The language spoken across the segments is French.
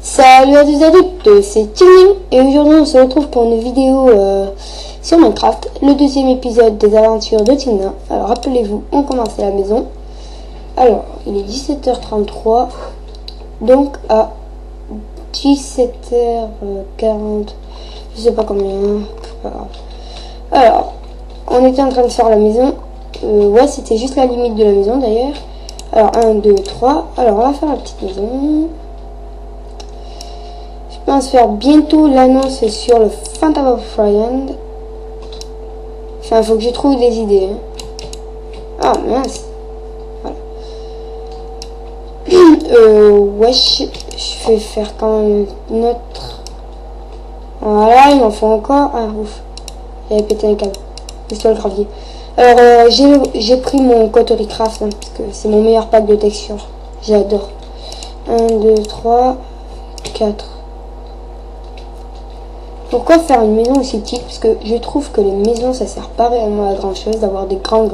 Salut à tous et à toutes, c'est Timmy et aujourd'hui on se retrouve pour une vidéo sur Minecraft, le deuxième épisode des aventures de Tina. Alors rappelez-vous, on commence à la maison. Alors, il est 17h33, donc à 17h40, je sais pas combien, c'est pas grave. Alors, on était en train de faire la maison, ouais c'était juste la limite de la maison d'ailleurs. Alors 1, 2, 3, alors on va faire la petite maison. Je pense faire bientôt l'annonce sur le Phantom of Ryan. Enfin, faut que je trouve des idées. Hein. Ah, mince. Voilà. Wesh, je vais faire quand même une autre. Voilà, il m'en faut encore. Ah, ouf. J'avais pété un câble. Juste le gravier. Alors, j'ai pris mon Coterie Craft, hein, parce que c'est mon meilleur pack de textures. J'adore. 1, 2, 3, 4. Pourquoi faire une maison aussi petite? Parce que je trouve que les maisons ça sert pas réellement à grand chose d'avoir des grandes.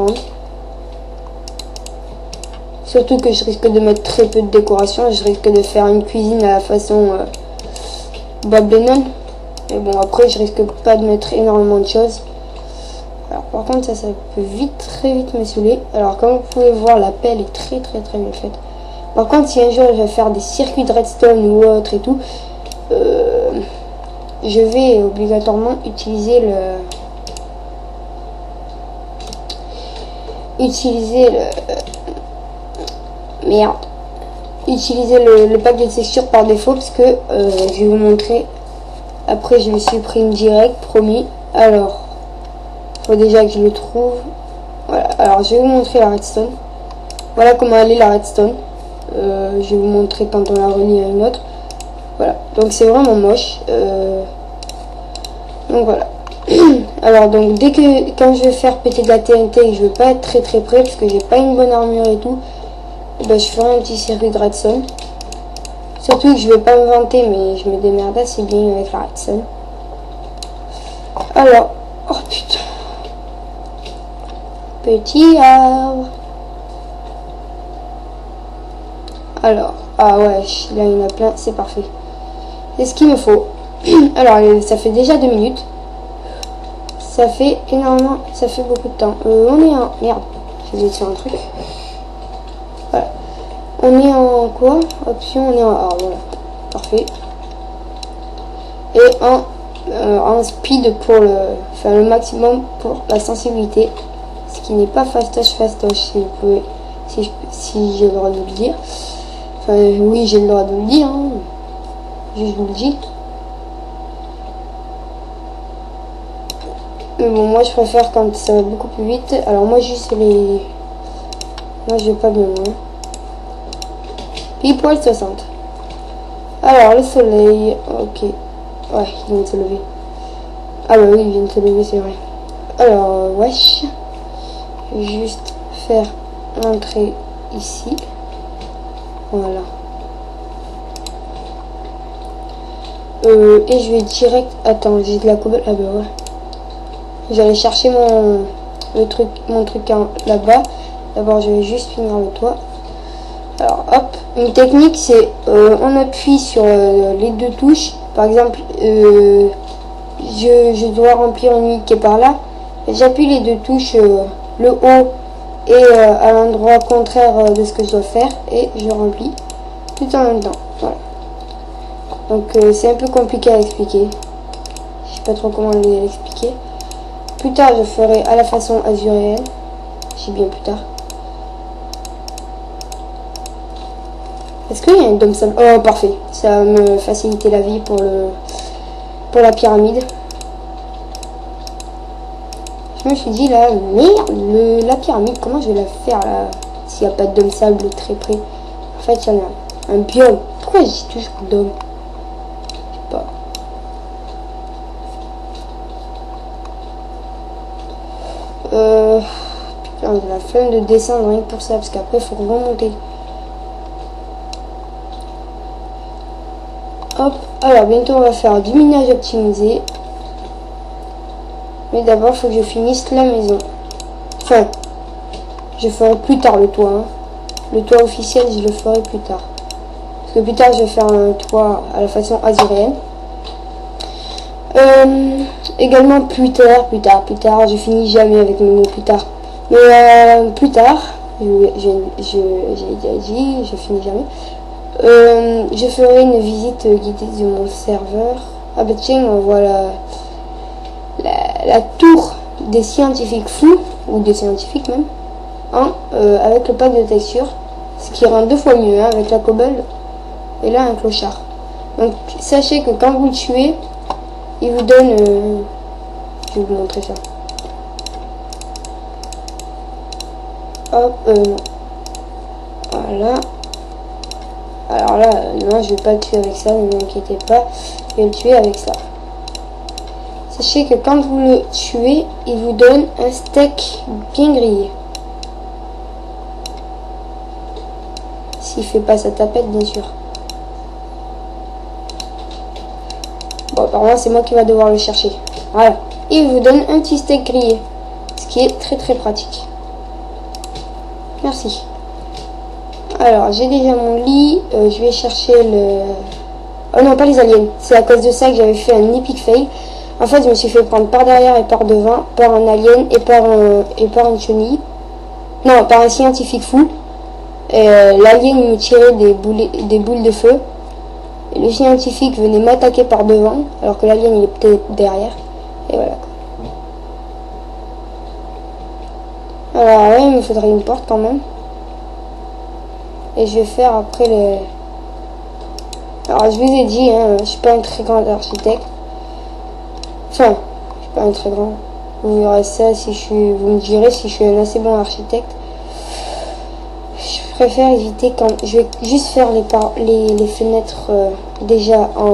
Surtout que je risque de mettre très peu de décoration. Je risque de faire une cuisine à la façon Bob Lennon. Mais bon après je risque pas de mettre énormément de choses. Alors par contre ça peut très vite me saouler. Alors comme vous pouvez voir la pelle est très bien faite. Par contre si un jour je vais faire des circuits de redstone ou autre et tout. Je vais obligatoirement utiliser le pack de textures par défaut parce que je vais vous montrer. Après je me suis pris une direct, promis. Alors faut déjà que je le trouve. Voilà, alors je vais vous montrer la redstone. Voilà comment elle est la redstone. Je vais vous montrer quand on la relie à une autre. Voilà, donc c'est vraiment moche. Donc voilà. Alors donc quand je vais faire péter de la TNT, je veux pas être très près parce que j'ai pas une bonne armure et tout. Et ben je ferai un petit circuit de redstone. Surtout que je vais pas me vanter, mais je me démerde assez bien avec la redstone. Alors, oh putain. Petit arbre. Alors, ah ouais, là il y en a plein, c'est parfait. C'est ce qu'il me faut. Alors, ça fait déjà 2 minutes. Ça fait énormément, ça fait beaucoup de temps. On est en... Merde, j'ai oublié de faire un truc. Voilà. On est en quoi? Option, on est en... Ah, voilà. Parfait. Et en speed pour le maximum pour la sensibilité. Ce qui n'est pas fastoche, si vous pouvez... Si j'ai le droit de le dire. Enfin, oui, j'ai le droit de le dire. Hein. Je vous le dis. Mais bon, moi je préfère quand ça va beaucoup plus vite. Alors moi juste les... Moi je vais pas bien loin. Pile poil 60. Alors le soleil, ok. Ouais, il vient de se lever. Ah bah oui, il vient de se lever, c'est vrai. Alors, wesh. Je vais juste faire entrer ici. Voilà. Et je vais direct... Attends, j'ai de la cobble. Ah bah ouais. J'allais chercher mon truc là-bas. D'abord, je vais juste finir le toit. Alors, hop. Une technique, c'est on appuie sur les 2 touches. Par exemple, je dois remplir une ligne qui est par là. J'appuie les 2 touches, le haut et à l'endroit contraire de ce que je dois faire. Et je remplis tout en même temps. Voilà. Donc, c'est un peu compliqué à expliquer. Je sais pas trop comment l'expliquer. Plus tard, je ferai à la façon azuréenne. J'ai bien plus tard. Est-ce qu'il y a un dôme sable? Oh, parfait. Ça va me faciliter la vie pour la pyramide. Je me suis dit là, merde, la pyramide, comment je vais la faire là s'il n'y a pas de dôme sable très près? En fait, il y en a un biome. Pourquoi je dis toujours dôme? Je sais pas. Putain, j'ai la flemme de descendre rien que pour ça, parce qu'après il faut remonter. Hop, Alors, bientôt, on va faire du minage optimisé. Mais d'abord, il faut que je finisse la maison. Enfin, je ferai plus tard le toit. Hein. Le toit officiel, je le ferai plus tard. Parce que plus tard, je vais faire un toit à la façon azuréenne. Également plus tard, je finis jamais avec mes mots plus tard. Mais plus tard, j'ai déjà dit, je finis jamais. Je ferai une visite guidée de mon serveur. Ah bah tiens, on voit la tour des scientifiques fous, ou des scientifiques même, hein, avec le pack de texture, ce qui rend 2 fois mieux, hein, avec la cobble, et là un clochard. Donc sachez que quand vous le tuez, il vous donne... je vais vous montrer ça. Hop, non. Voilà. Alors là, non, je vais pas le tuer avec ça, ne vous inquiétez pas. Je vais le tuer avec ça. Sachez que quand vous le tuez, il vous donne un steak bien grillé. S'il fait pas sa tapette, bien sûr. Bon, apparemment, c'est moi qui va devoir le chercher. Voilà. Il vous donne un petit steak grillé. Ce qui est très très pratique. Merci. Alors, j'ai déjà mon lit. Je vais chercher le... Oh non, pas les aliens. C'est à cause de ça que j'avais fait un epic fail. En fait, je me suis fait prendre par derrière et par devant, par un alien et par une chenille. Non, par un scientifique fou. L'alien me tirait des boules de feu. Et le scientifique venait m'attaquer par devant, alors que l'alien il est peut-être derrière. Et voilà. Alors ouais, il me faudrait une porte quand même. Et je vais faire après les... Alors je vous ai dit, hein, je suis pas un très grand architecte. Enfin, je suis pas un très grand. Vous verrez ça si je suis... Vous me direz si je suis un assez bon architecte. Je préfère éviter quand... Je vais juste faire les fenêtres déjà en...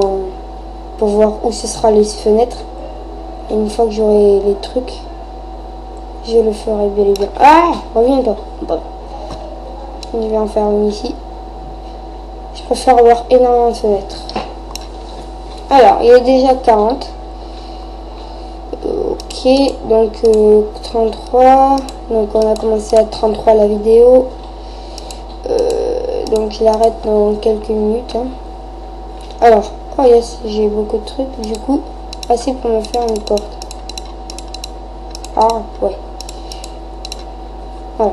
Pour voir où ce sera les fenêtres. Et une fois que j'aurai les trucs, je le ferai bien et bien. Ah, reviens-toi. Bon. Je vais en faire une ici. Je préfère avoir énormément de fenêtres. Alors, il est déjà 40. Ok, donc 33. Donc on a commencé à 33 la vidéo. Donc je l'arrête dans quelques minutes. Hein. Alors, oh yes, j'ai beaucoup de trucs. Du coup, assez pour me faire une porte. Ah, ouais. Voilà.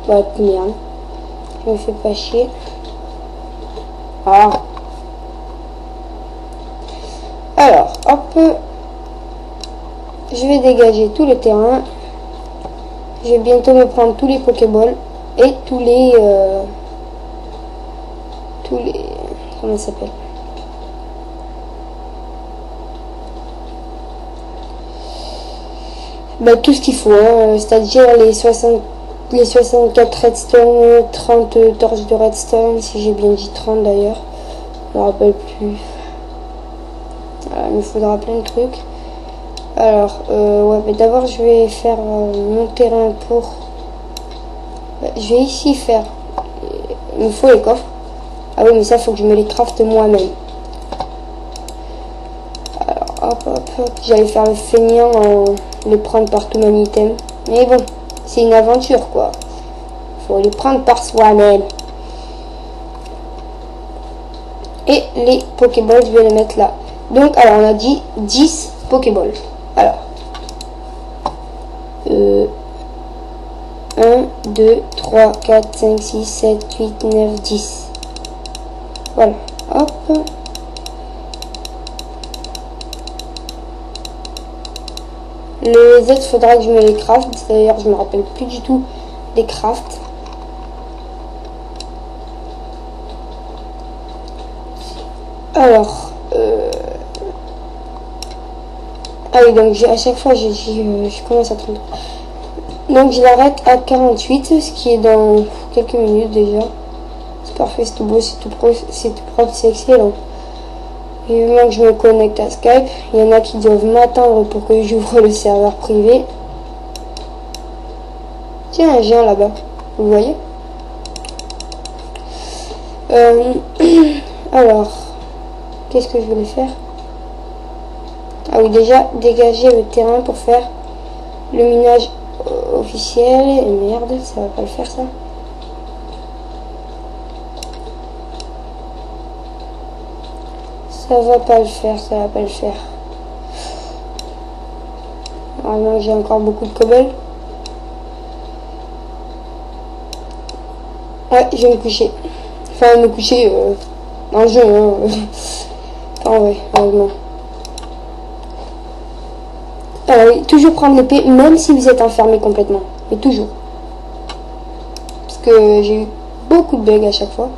Bah, merde. Je me fais pas chier. Ah. Alors, hop. Je vais dégager tout le terrain. Je vais bientôt me prendre tous les Pokéballs et tous les comment ça s'appelle? Bah, tout ce qu'il faut, hein, c'est-à-dire les 64 redstone, 30 torches de redstone, si j'ai bien dit 30 d'ailleurs, je me rappelle plus. Voilà, il me faudra plein de trucs. Alors, ouais, mais d'abord je vais faire mon terrain pour... je vais ici faire... Il me faut les coffres. Ah oui, mais ça, faut que je me les crafte moi-même. Alors, hop. J'allais faire le feignant en les prendre par tout mon item. Mais bon, c'est une aventure, quoi. Faut les prendre par soi-même. Et les Pokéballs, je vais les mettre là. Donc, alors, on a dit 10 Pokéballs. Alors, 1, 2, 3, 4, 5, 6, 7, 8, 9, 10. Voilà, hop. Les autres, faudra que je me les craft. D'ailleurs, je me rappelle plus du tout des crafts. Alors, ah oui, donc à chaque fois, je commence à 30. Donc, je l'arrête à 48, ce qui est dans quelques minutes déjà. C'est parfait, c'est tout beau, c'est tout propre, c'est excellent. Vivement que je me connecte à Skype. Il y en a qui doivent m'attendre pour que j'ouvre le serveur privé. Tiens, un géant là-bas. Vous voyez Alors, qu'est-ce que je voulais faire? Ah oui, déjà, dégager le terrain pour faire le minage officiel. Et merde, ça va pas le faire ça. Ça va pas le faire, ça va pas le faire. Normalement, j'ai encore beaucoup de cobble. Ouais, je vais me coucher. Enfin, me coucher dans le jeu. Hein. Enfin, ouais, heureusement. Alors oui, toujours prendre l'épée, même si vous êtes enfermé complètement. Mais toujours. Parce que j'ai eu beaucoup de bugs à chaque fois.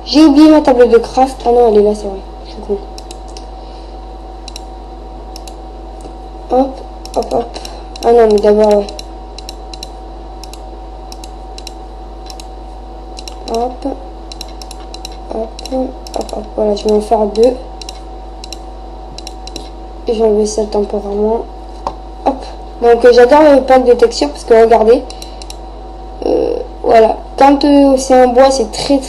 J'ai oublié ma table de craft. Ah non, elle est là, c'est vrai. Je suis con. Hop, hop, hop. Ah non, mais d'abord, ouais. Hop. Hop, hop, hop. Voilà, je vais en faire 2. Et j'enlève ça temporairement. Hop. Donc, j'adore le pack de texture parce que regardez. Voilà. Quand c'est en bois, c'est très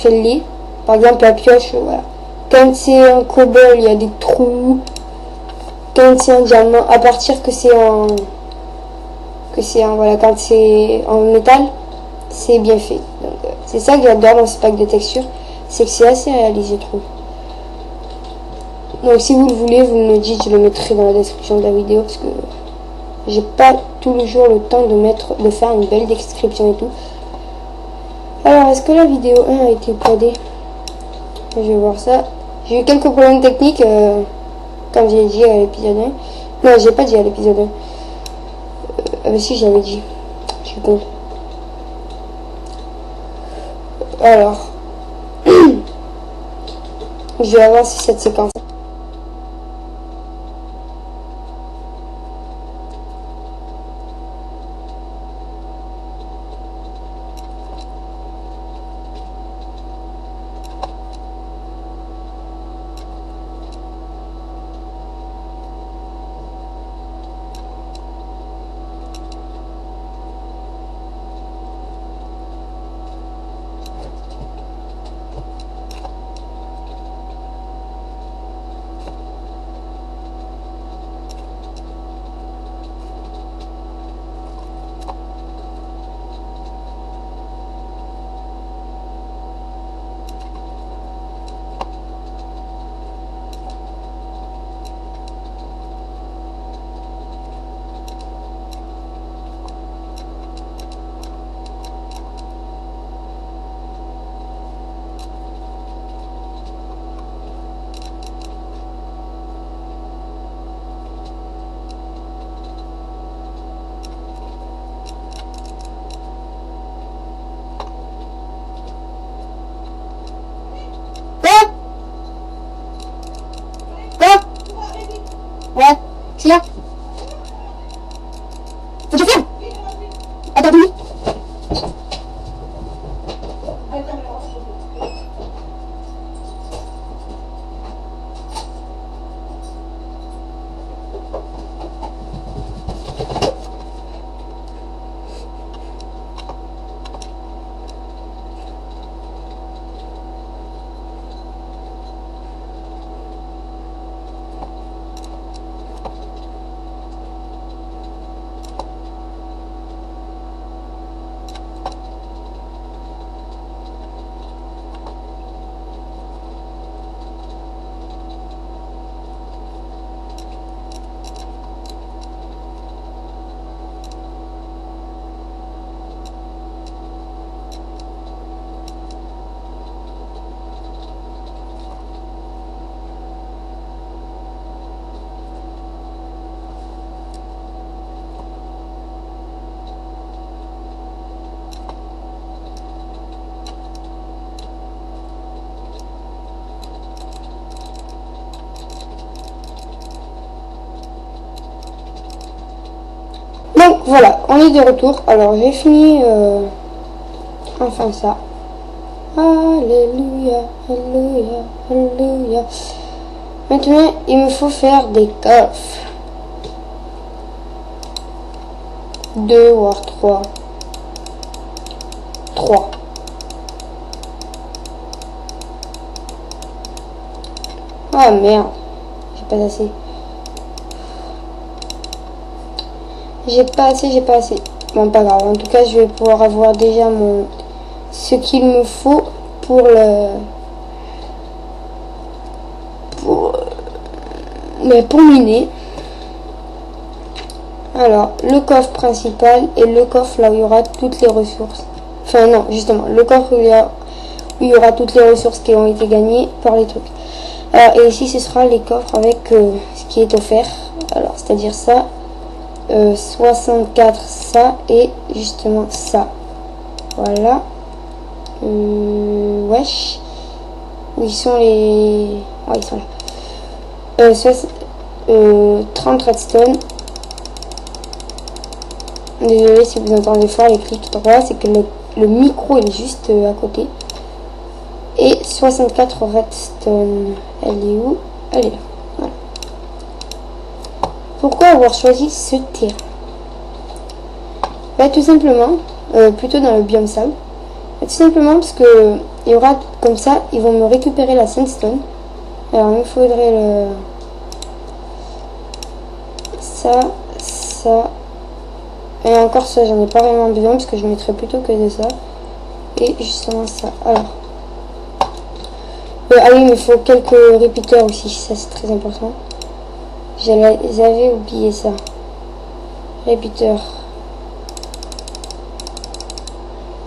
laid. Par exemple, la pioche, voilà. Quand c'est en cobble, il y a des trous. Quand c'est en diamant, à partir que c'est en... voilà, quand c'est en métal, c'est bien fait. Donc, c'est ça que j'adore dans ce pack de texture. C'est que c'est assez réalisé, je trouve. Donc, si vous le voulez, vous me dites, je le mettrai dans la description de la vidéo parce que j'ai pas tout le jour le temps de faire une belle description et tout. Alors, est-ce que la vidéo 1 a été uploadée? Je vais voir ça. J'ai eu quelques problèmes techniques, comme j'ai dit à l'épisode 1. Non, j'ai pas dit à l'épisode 1. Ah bah si, j'avais dit. Je suis con. Alors, je vais avancer cette séquence. Ouais, je suis là. Faut que je ferme. Attends, oui. Donc voilà, on est de retour. Alors j'ai fini enfin ça. Alléluia, alléluia, alléluia. Maintenant, il me faut faire des coffres. 2 voire 3. 3. Ah merde, j'ai pas assez. J'ai pas assez. Bon, pas grave. En tout cas, je vais pouvoir avoir déjà ce qu'il me faut pour pour miner. Alors, le coffre principal et le coffre là où il y aura toutes les ressources. Enfin non, justement, le coffre où il y aura toutes les ressources qui ont été gagnées par les trucs. Alors, et ici, ce sera les coffres avec ce qui est offert. Alors, c'est-à-dire ça. 64 ça et justement ça. Voilà. Wesh. Où ils sont les... Ouais, ils sont là. 30 redstone. Désolé si vous entendez fort les clics droits, c'est que le micro est juste à côté. Et 64 redstone. Elle est où? Elle est là. Voilà. Pourquoi avoir choisi ce terrain? Bah, tout simplement, plutôt dans le biome sable. Bah, tout simplement parce que il y aura comme ça, ils vont me récupérer la sandstone. Alors il me faudrait ça. Et encore ça, j'en ai pas vraiment besoin parce que je mettrais plutôt que de ça. Et justement ça. Alors. Ah oui, mais il faut quelques répéteurs aussi, ça c'est très important. J'avais oublié ça. Répéteur.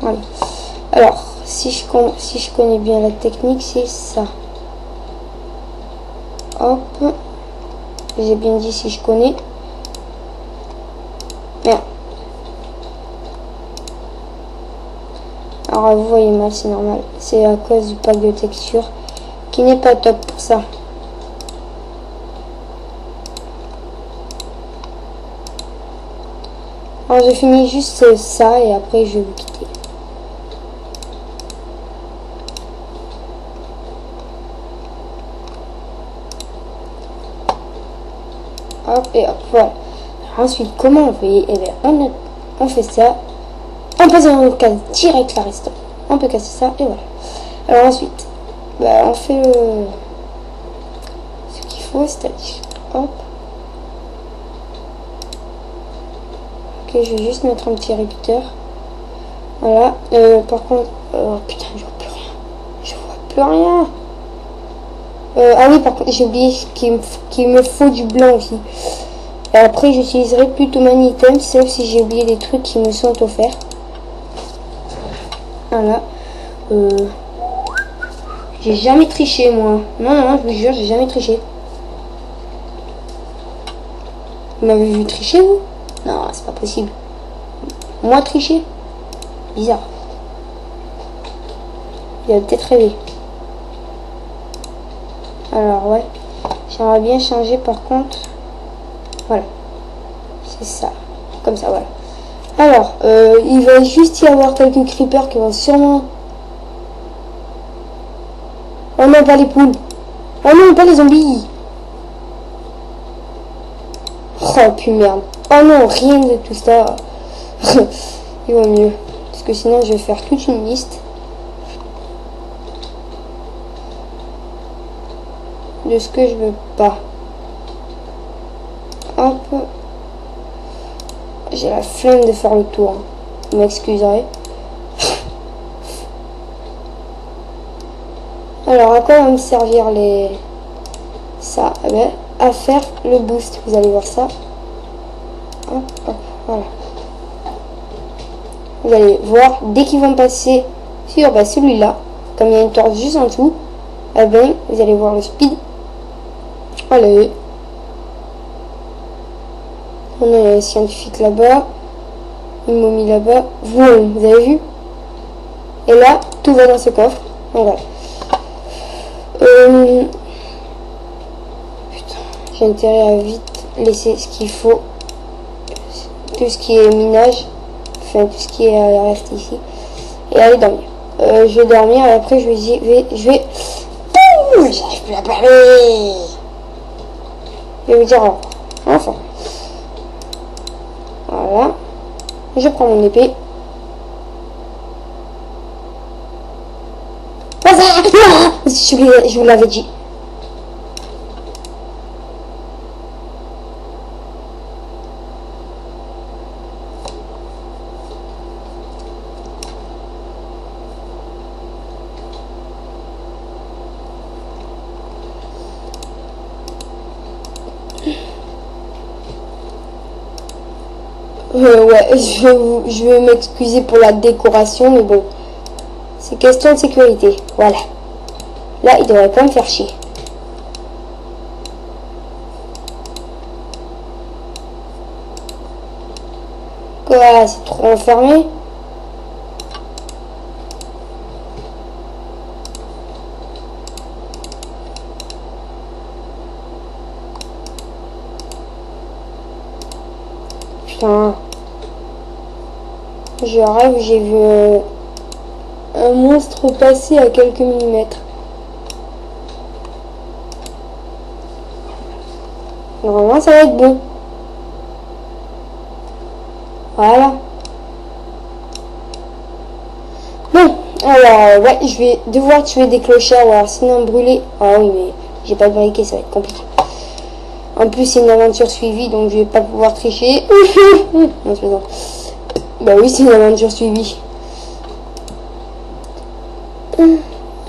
Voilà. Alors, si je connais bien la technique, c'est ça. Hop. J'ai bien dit si je connais. Merde. Alors, vous voyez mal, c'est normal. C'est à cause du pack de texture qui n'est pas top pour ça. Alors, je finis juste ça et après je vais vous quitter. Hop et hop, voilà. Alors, ensuite, comment on fait? Eh bien, on fait ça. On passe dans le casse direct la reste. On peut casser ça et voilà. Alors ensuite, bah, on fait ce qu'il faut, c'est-à-dire hop. Ok, je vais juste mettre un petit répéteur. Voilà. Par contre, oh putain, je vois plus rien. Je vois plus rien. Ah oui, par contre, j'ai oublié qu'il me faut du blanc aussi. Et après, j'utiliserai plutôt mon item, sauf si j'ai oublié des trucs qui me sont offerts. Voilà. J'ai jamais triché, moi. Non, je vous jure, j'ai jamais triché. Vous m'avez vu tricher, vous? Non, c'est pas possible. Moi, tricher? Bizarre. Il a peut-être rêvé. Alors, ouais. J'aimerais bien changer, par contre. Voilà. C'est ça. Comme ça, voilà. Alors, il va juste y avoir quelques creepers qui vont sûrement... Oh non, pas les poules. Oh non, pas les zombies. Oh, puis merde. Oh non, rien de tout ça. Il vaut mieux. Parce que sinon, je vais faire toute une liste de ce que je veux pas. Hop. J'ai la flemme de faire le tour. Vous m'excuserez. Alors, à quoi vont me servir ça? Eh ben, à faire le boost. Vous allez voir ça. Hop, hop, voilà. Vous allez voir, dès qu'ils vont passer sur celui-là, comme il y a une torche juste en dessous, eh ben, vous allez voir le speed. Allez. On a un scientifique là-bas. Une momie là-bas. Vous avez vu? Et là, tout va dans ce coffre. Donc, voilà. Putain, j'ai intérêt à vite laisser ce qu'il faut. Tout ce qui est minage. Enfin, tout ce qui est reste ici. Et aller dormir. Je vais dormir et après je vais... J'arrive plus à parler. Je vais vous dire au revoir. Enfin. Voilà. Je prends mon épée. Je vous l'avais dit. Ouais, je vais m'excuser pour la décoration, mais bon. C'est question de sécurité. Voilà. Là, il devrait pas me faire chier. Quoi, c'est trop enfermé? Putain. Je rêve, j'ai vu un monstre passer à quelques millimètres. Normalement, ça va être bon. Voilà. Bon, alors, ouais, je vais devoir tuer des clochards, ou alors sinon brûler. Ah oui, mais j'ai pas de briquet, ça va être compliqué. En plus, c'est une aventure suivie, donc je vais pas pouvoir tricher. Non, c'est pas ça. Bah oui, c'est une aventure suivie.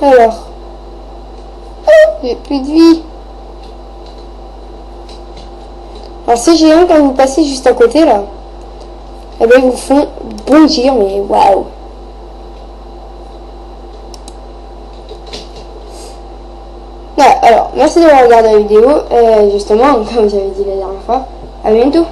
Alors. J'ai plus de vie. Alors ces géants, quand vous passez juste à côté là, eh ben ils vous font bondir, mais waouh. Alors, merci d'avoir regardé la vidéo. Justement, comme j'avais dit la dernière fois, à bientôt.